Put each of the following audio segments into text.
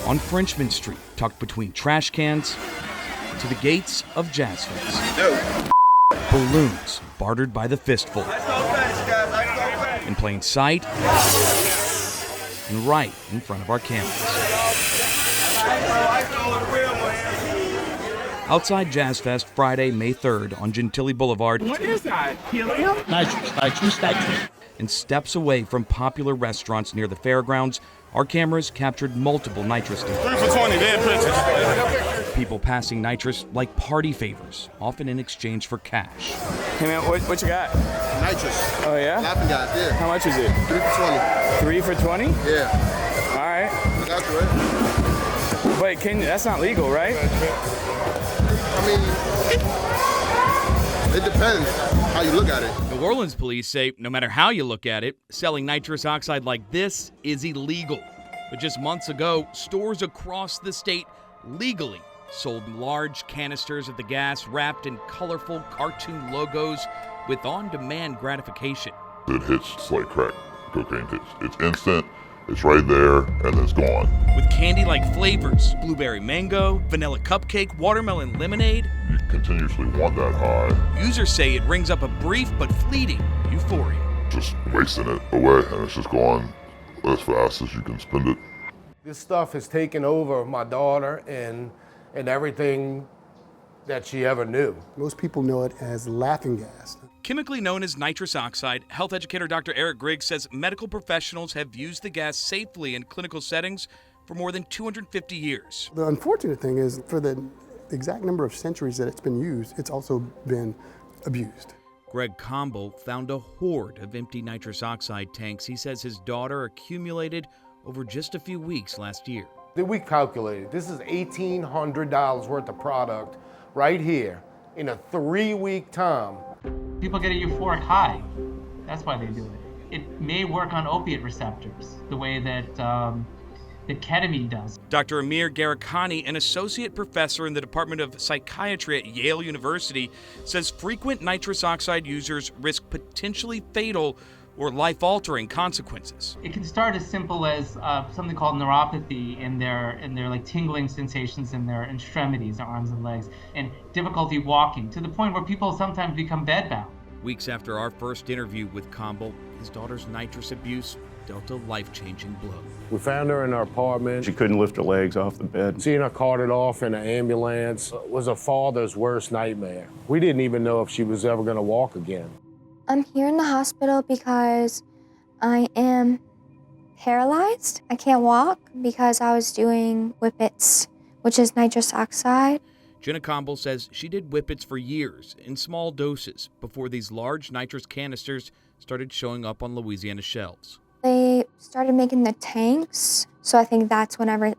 On Frenchman Street, tucked between trash cans, to the gates of Jazz Fest. Balloons bartered by the fistful. In plain sight, and right in front of our cameras. Outside Jazz Fest, Friday, May 3rd on Gentilly Boulevard. What is that? Helium? Nitrous. And steps away from popular restaurants near the fairgrounds, our cameras captured multiple nitrous deals. 3 for 20, dead pictures. People passing nitrous like party favors, often in exchange for cash. Hey man, what you got? Nitrous. Oh yeah? Laughing guys, yeah. How much is it? 3 for 20. 3 for 20? Yeah. All right. I got you, right? Wait, that's not legal, right? I mean, it depends how you look at it. New Orleans police say no matter how you look at it, selling nitrous oxide like this is illegal. But just months ago, stores across the state legally sold large canisters of the gas wrapped in colorful cartoon logos with on-demand gratification. It hits just like crack cocaine hits. It's instant, it's right there, and it's gone. With candy-like flavors, blueberry mango, vanilla cupcake, watermelon lemonade. You continuously want that high. Users say it brings up a brief but fleeting euphoria. Just wasting it away, and it's just gone as fast as you can spend it. This stuff has taken over my daughter and everything that she ever knew. Most people know it as laughing gas. Chemically known as nitrous oxide, health educator Dr. Eric Griggs says medical professionals have used the gas safely in clinical settings for more than 250 years. The unfortunate thing is, for the exact number of centuries that it's been used, it's also been abused. Greg Combo found a hoard of empty nitrous oxide tanks he says his daughter accumulated over just a few weeks last year. We calculated, this is $1,800 worth of product right here in a 3-week time. People get a euphoric high. That's why they do it. It may work on opiate receptors the way that ketamine does. Dr. Amir Gharkhani, an associate professor in the Department of Psychiatry at Yale University, says frequent nitrous oxide users risk potentially fatal or life-altering consequences. It can start as simple as something called neuropathy in their like tingling sensations in their extremities, their arms and legs, and difficulty walking, to the point where people sometimes become bedbound. Weeks after our first interview with Combo, his daughter's nitrous abuse dealt a life-changing blow. We found her in her apartment. She couldn't lift her legs off the bed. Seeing her carted off in an ambulance was a father's worst nightmare. We didn't even know if she was ever gonna walk again. I'm here in the hospital because I am paralyzed. I can't walk because I was doing whippets, which is nitrous oxide. Jenna Combo says she did whippets for years in small doses before these large nitrous canisters started showing up on Louisiana shelves. They started making the tanks, so I think that's whenever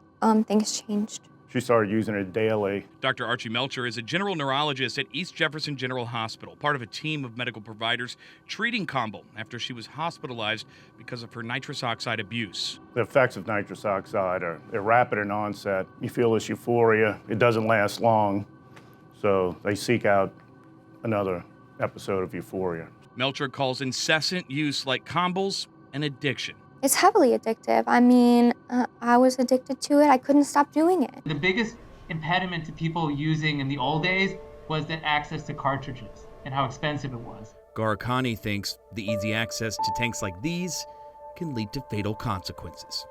things changed. She started using it daily. Dr. Archie Melcher is a general neurologist at East Jefferson General Hospital, part of a team of medical providers treating Combo after she was hospitalized because of her nitrous oxide abuse. The effects of nitrous oxide are they're rapid in onset. You feel this euphoria. It doesn't last long, so they seek out another episode of euphoria. Melcher calls incessant use like Combo's an addiction. It's heavily addictive. I mean, I was addicted to it. I couldn't stop doing it. The biggest impediment to people using in the old days was the access to cartridges and how expensive it was. Gharkhani thinks the easy access to tanks like these can lead to fatal consequences.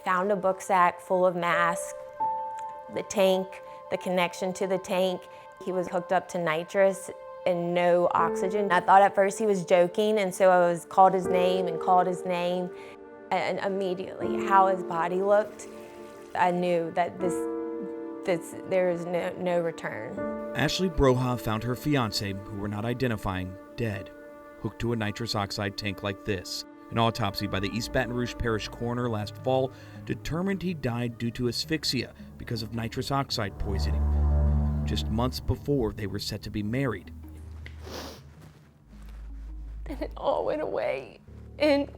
Found a book sack full of masks, the tank, the connection to the tank. He was hooked up to nitrous and no oxygen. I thought at first he was joking, and so I called his name. And immediately, how his body looked, I knew that there is no return. Ashley Broha found her fiancé, who we're not identifying, dead, hooked to a nitrous oxide tank like this. An autopsy by the East Baton Rouge Parish coroner last fall determined he died due to asphyxia because of nitrous oxide poisoning, just months before they were set to be married. And it all went away in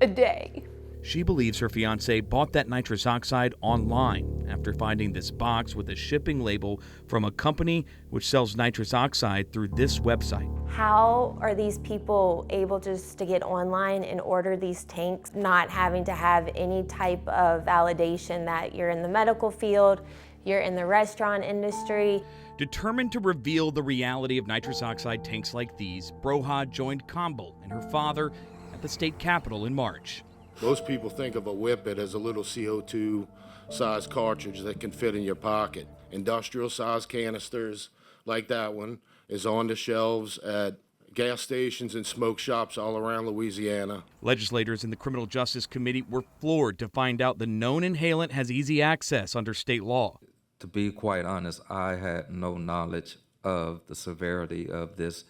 a day. She believes her fiance bought that nitrous oxide online after finding this box with a shipping label from a company which sells nitrous oxide through this website. How are these people able just to get online and order these tanks, not having to have any type of validation that you're in the medical field, you're in the restaurant industry? Determined to reveal the reality of nitrous oxide tanks like these, Broha joined Campbell and her father at the state capitol in March. Most people think of a whippet as a little CO2 size cartridge that can fit in your pocket. Industrial size canisters like that one is on the shelves at gas stations and smoke shops all around Louisiana. Legislators in the Criminal Justice Committee were floored to find out the known inhalant has easy access under state law. To be quite honest, I had no knowledge of the severity of this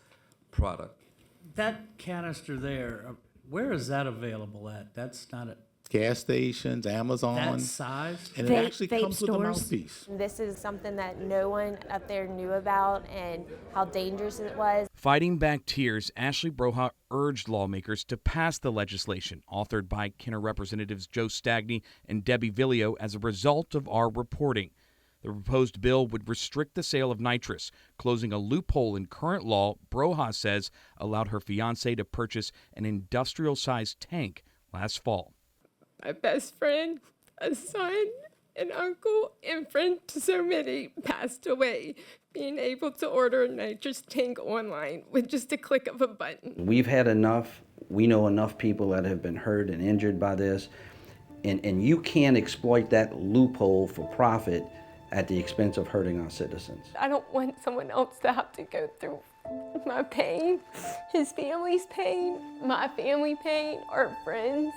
product. That canister there, where is that available at? That's not a Gas stations, Amazon. that size? And it actually comes with a mouthpiece. This is something that no one up there knew about and how dangerous it was. Fighting back tears, Ashley Broha urged lawmakers to pass the legislation authored by Kenner Representatives Joe Stagney and Debbie Villio as a result of our reporting. The proposed bill would restrict the sale of nitrous, closing a loophole in current law Broha says allowed her fiancé to purchase an industrial-sized tank last fall. My best friend, a son, an uncle, and friend to so many passed away, being able to order a nitrous tank online with just a click of a button. We've had enough. We know enough people that have been hurt and injured by this, and you can't exploit that loophole for profit at the expense of hurting our citizens. I don't want someone else to have to go through my pain, his family's pain, my family pain, our friends.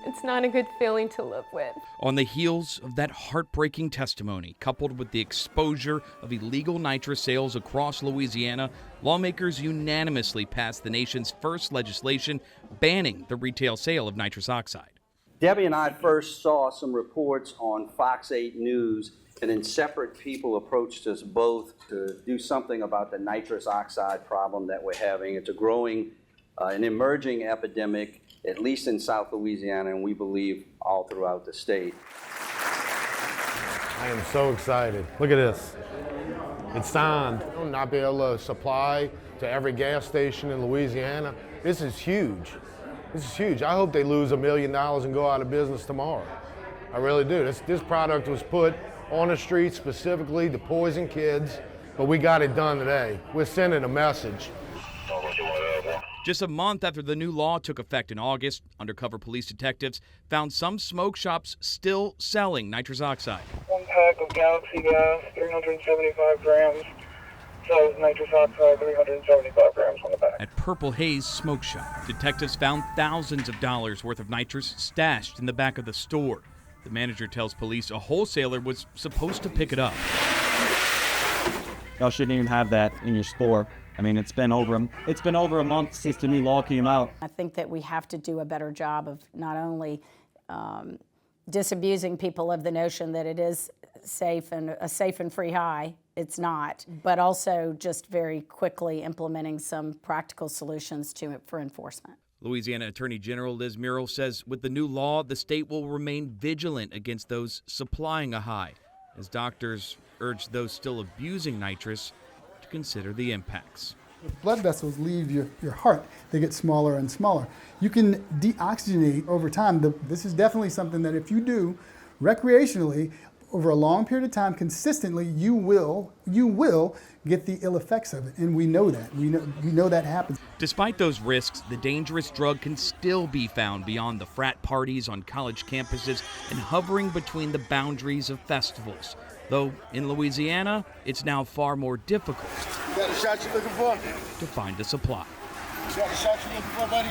It's not a good feeling to live with. On the heels of that heartbreaking testimony, coupled with the exposure of illegal nitrous sales across Louisiana, lawmakers unanimously passed the nation's first legislation banning the retail sale of nitrous oxide. Debbie and I first saw some reports on Fox 8 News, and then separate people approached us both to do something about the nitrous oxide problem that we're having. It's a growing, an emerging epidemic, at least in South Louisiana, and we believe all throughout the state. I am so excited. Look at this. It's signed. We'll not be able to supply to every gas station in Louisiana. This is huge. This is huge. I hope they lose $1 million and go out of business tomorrow. I really do. This product was put on the street specifically to poison kids, but we got it done today. We're sending a message. Just a month after the new law took effect in August, undercover police detectives found some smoke shops still selling nitrous oxide. One pack of Galaxy gas, 375 grams. Sells nitrous oxide, 375 grams on the back. At Purple Haze Smoke Shop, detectives found thousands of dollars worth of nitrous stashed in the back of the store. The manager tells police a wholesaler was supposed to pick it up. Y'all shouldn't even have that in your store. I mean, it's been over a month since the new law came out. I think that we have to do a better job of not only disabusing people of the notion that it is safe and a safe and free high. It's not, but also just very quickly implementing some practical solutions for enforcement. Louisiana Attorney General Liz Murrill says with the new law, the state will remain vigilant against those supplying a high, as doctors urge those still abusing nitrous to consider the impacts. If blood vessels leave your heart, they get smaller and smaller. You can deoxygenate over time. This is definitely something that if you do recreationally over a long period of time, consistently, you will get the ill effects of it, and we know that. We know that happens. Despite those risks, the dangerous drug can still be found beyond the frat parties on college campuses and hovering between the boundaries of festivals. Though in Louisiana, it's now far more difficult You got a shot you're looking for? to find a supply. You got a shot you're looking for, buddy?